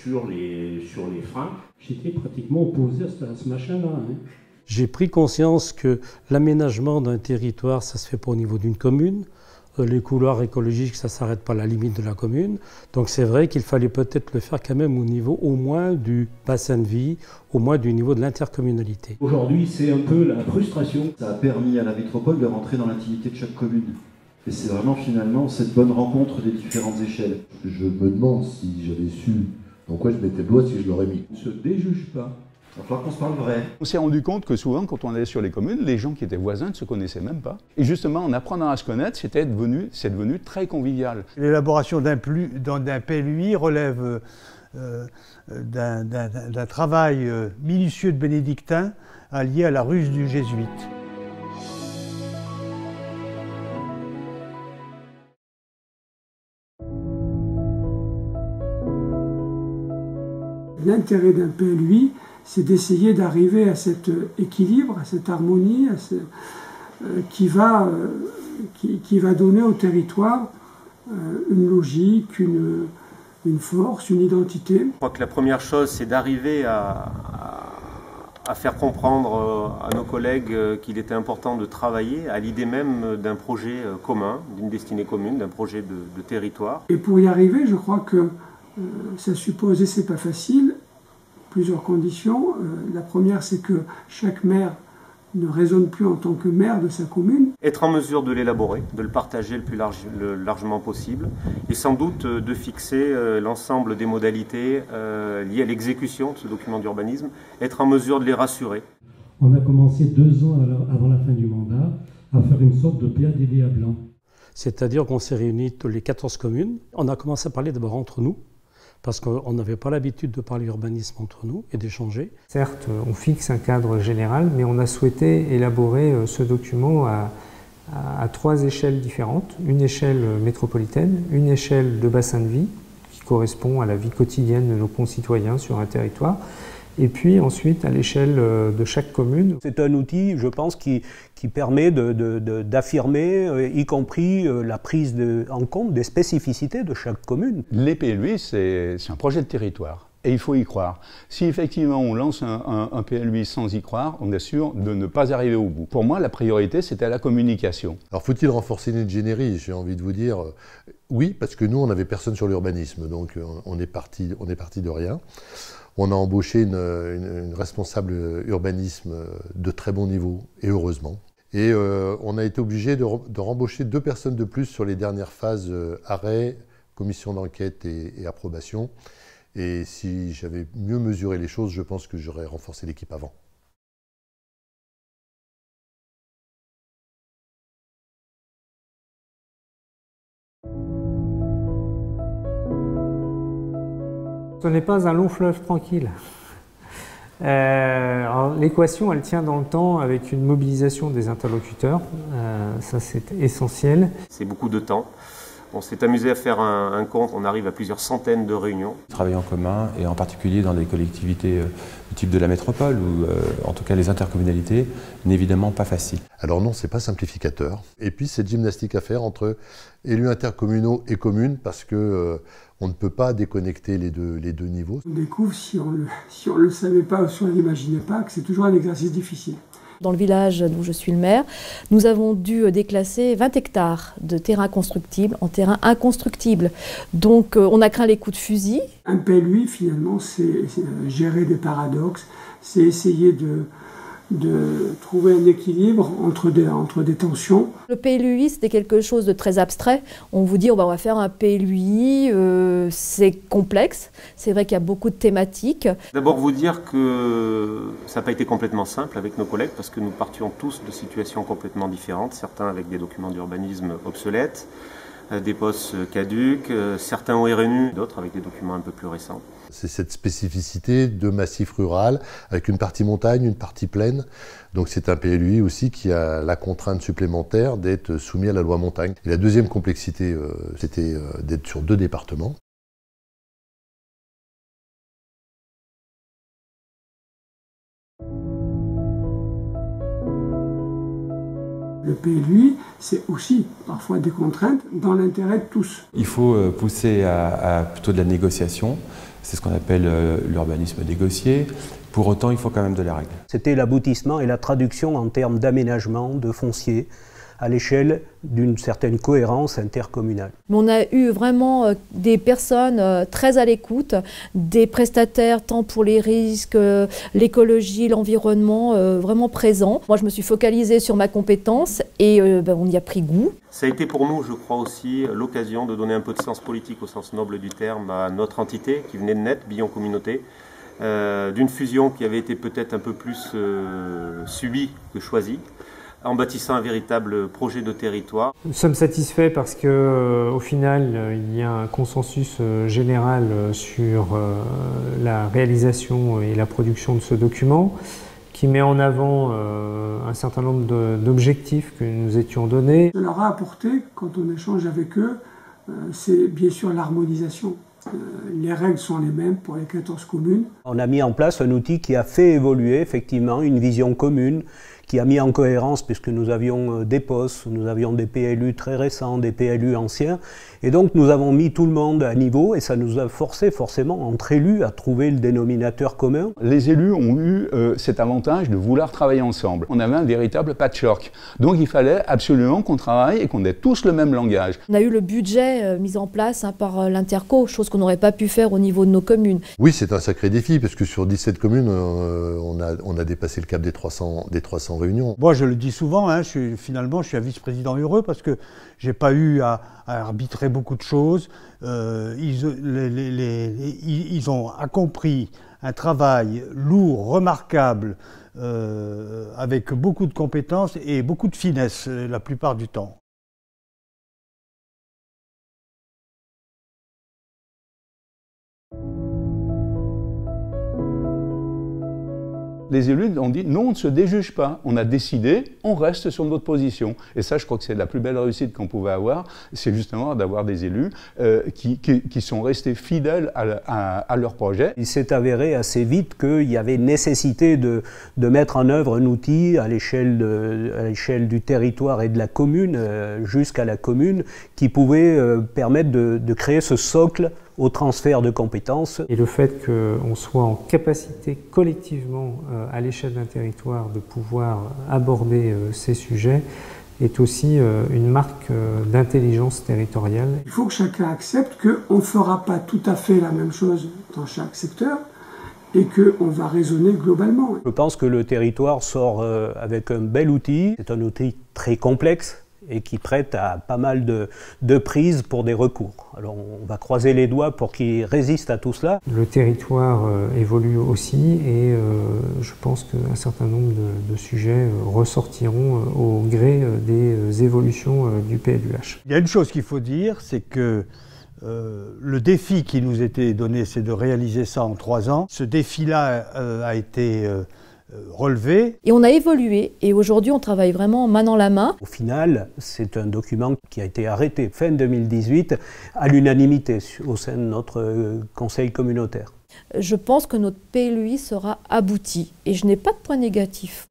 sur les freins. J'étais pratiquement opposé à ce machin-là. Hein. J'ai pris conscience que l'aménagement d'un territoire, ça se fait pas au niveau d'une commune. Les couloirs écologiques, ça ne s'arrête pas à la limite de la commune. Donc c'est vrai qu'il fallait peut-être le faire quand même au niveau au moins du bassin de vie, au moins du niveau de l'intercommunalité. Aujourd'hui, c'est un peu la frustration. Ça a permis à la métropole de rentrer dans l'intimité de chaque commune. Et c'est vraiment finalement cette bonne rencontre des différentes échelles. Je me demande si j'avais su dans quoi je mettais le doigt, si je l'aurais mis. On ne se déjuge pas. Il va falloir qu'on se parle vrai. On s'est rendu compte que souvent, quand on allait sur les communes, les gens qui étaient voisins ne se connaissaient même pas. Et justement, en apprenant à se connaître, c'est devenu très convivial. L'élaboration d'un PLUI relève d'un travail minutieux de bénédictin allié à la ruse du jésuite. L'intérêt d'un PLUI, c'est d'essayer d'arriver à cet équilibre, à cette harmonie, qui va donner au territoire une logique, une force, une identité. Je crois que la première chose, c'est d'arriver à faire comprendre à nos collègues qu'il était important de travailler à l'idée même d'un projet commun, d'une destinée commune, d'un projet de territoire. Et pour y arriver, je crois que ça suppose, et c'est pas facile, plusieurs conditions. La première, c'est que chaque maire ne raisonne plus en tant que maire de sa commune. Être en mesure de l'élaborer, de le partager le plus largement possible, et sans doute de fixer l'ensemble des modalités liées à l'exécution de ce document d'urbanisme, être en mesure de les rassurer. On a commencé 2 ans avant la fin du mandat à faire une sorte de PADD à blanc. C'est-à-dire qu'on s'est réunis tous les 14 communes. On a commencé à parler d'abord entre nous, parce qu'on n'avait pas l'habitude de parler urbanisme entre nous et d'échanger. Certes, on fixe un cadre général, mais on a souhaité élaborer ce document à 3 échelles différentes. Une échelle métropolitaine, une échelle de bassin de vie, qui correspond à la vie quotidienne de nos concitoyens sur un territoire, et puis ensuite à l'échelle de chaque commune. C'est un outil, je pense, qui permet d'affirmer, y compris la prise en compte des spécificités de chaque commune. Les PLUI, c'est un projet de territoire. Et il faut y croire. Si effectivement on lance un PLUI sans y croire, on est sûr de ne pas arriver au bout. Pour moi, la priorité, c'était la communication. Alors faut-il renforcer l'ingénierie? J'ai envie de vous dire oui, parce que nous, on n'avait personne sur l'urbanisme, donc on est parti de rien. On a embauché une responsable urbanisme de très bon niveau, et heureusement. Et on a été obligé de rembaucher 2 personnes de plus sur les dernières phases arrêt, commission d'enquête et approbation. Et si j'avais mieux mesuré les choses, je pense que j'aurais renforcé l'équipe avant. Ce n'est pas un long fleuve tranquille. L'équation, elle tient dans le temps avec une mobilisation des interlocuteurs. Ça, c'est essentiel. C'est beaucoup de temps. On s'est amusé à faire un compte, on arrive à plusieurs centaines de réunions. Travailler en commun, et en particulier dans des collectivités du type de la métropole, ou en tout cas les intercommunalités, n'est évidemment pas facile. Alors non, c'est pas simplificateur. Et puis cette gymnastique à faire entre élus intercommunaux et communes, parce que on ne peut pas déconnecter les deux niveaux. On découvre, si on le savait pas ou si on n'imaginait pas, que c'est toujours un exercice difficile. Dans le village où je suis le maire, nous avons dû déclasser 20 hectares de terrain constructible en terrain inconstructible. Donc on a craint les coups de fusil. Un PLUI, finalement, c'est gérer des paradoxes, c'est essayer de trouver un équilibre entre des tensions. Le PLUI, c'était quelque chose de très abstrait. On vous dit, on va faire un PLUI, c'est complexe. C'est vrai qu'il y a beaucoup de thématiques. D'abord vous dire que ça n'a pas été complètement simple avec nos collègues, parce que nous partions tous de situations complètement différentes, certains avec des documents d'urbanisme obsolètes, des POS caducs, certains au RNU, d'autres avec des documents un peu plus récents. C'est cette spécificité de massif rural, avec une partie montagne, une partie plaine. Donc c'est un PLUI aussi qui a la contrainte supplémentaire d'être soumis à la loi montagne. Et la deuxième complexité, c'était d'être sur 2 départements. Le PLUI, c'est aussi parfois des contraintes dans l'intérêt de tous. Il faut pousser à plutôt de la négociation, C'est ce qu'on appelle l'urbanisme négocié. Pour autant, il faut quand même de la règle. C'était l'aboutissement et la traduction en termes d'aménagement, de foncier, à l'échelle d'une certaine cohérence intercommunale. On a eu vraiment des personnes très à l'écoute, des prestataires tant pour les risques, l'écologie, l'environnement, vraiment présents. Moi, je me suis focalisée sur ma compétence et on y a pris goût. Ça a été pour nous, je crois aussi, l'occasion de donner un peu de sens politique au sens noble du terme à notre entité qui venait de naître, Billon Communauté, d'une fusion qui avait été peut-être un peu plus subie que choisie, en bâtissant un véritable projet de territoire. Nous sommes satisfaits parce qu'au final, il y a un consensus général sur la réalisation et la production de ce document qui met en avant un certain nombre d'objectifs que nous étions donnés. Ce leur a apporté, quand on échange avec eux, c'est bien sûr l'harmonisation. Les règles sont les mêmes pour les 14 communes. On a mis en place un outil qui a fait évoluer effectivement une vision commune, qui a mis en cohérence, puisque nous avions des POS, nous avions des PLU très récents, des PLU anciens, et donc nous avons mis tout le monde à niveau, et ça nous a forcé forcément, entre élus, à trouver le dénominateur commun. Les élus ont eu cet avantage de vouloir travailler ensemble. On avait un véritable patchwork, donc il fallait absolument qu'on travaille et qu'on ait tous le même langage. On a eu le budget mis en place par l'Interco, chose qu'on n'aurait pas pu faire au niveau de nos communes. Oui, c'est un sacré défi, parce que sur 17 communes, on a dépassé le cap des 300 réunions. Moi, je le dis souvent, hein, finalement, je suis un vice-président heureux parce que j'ai pas eu à arbitrer beaucoup de choses. Ils ont accompli un travail lourd, remarquable, avec beaucoup de compétences et beaucoup de finesse la plupart du temps. Les élus ont dit non, on ne se déjuge pas, on a décidé, on reste sur notre position. Et ça, je crois que c'est la plus belle réussite qu'on pouvait avoir, c'est justement d'avoir des élus qui sont restés fidèles à leur projet. Il s'est avéré assez vite qu'il y avait nécessité de mettre en œuvre un outil à l'échelle du territoire et de la commune, jusqu'à la commune, qui pouvait permettre de créer ce socle au transfert de compétences. Et le fait qu'on soit en capacité collectivement à l'échelle d'un territoire de pouvoir aborder ces sujets est aussi une marque d'intelligence territoriale. Il faut que chacun accepte qu'on ne fera pas tout à fait la même chose dans chaque secteur et qu'on va raisonner globalement. Je pense que le territoire sort avec un bel outil. C'est un outil très complexe et qui prête à pas mal de prises pour des recours. Alors on va croiser les doigts pour qu'il résiste à tout cela. Le territoire évolue aussi et je pense qu'un certain nombre de sujets ressortiront au gré des évolutions du PLUH. Il y a une chose qu'il faut dire, c'est que le défi qui nous était donné, c'est de réaliser ça en 3 ans. Ce défi-là a été relevé. Et on a évolué et aujourd'hui on travaille vraiment main dans la main. Au final, c'est un document qui a été arrêté fin 2018 à l'unanimité au sein de notre conseil communautaire. Je pense que notre PLUI sera abouti et je n'ai pas de point négatif.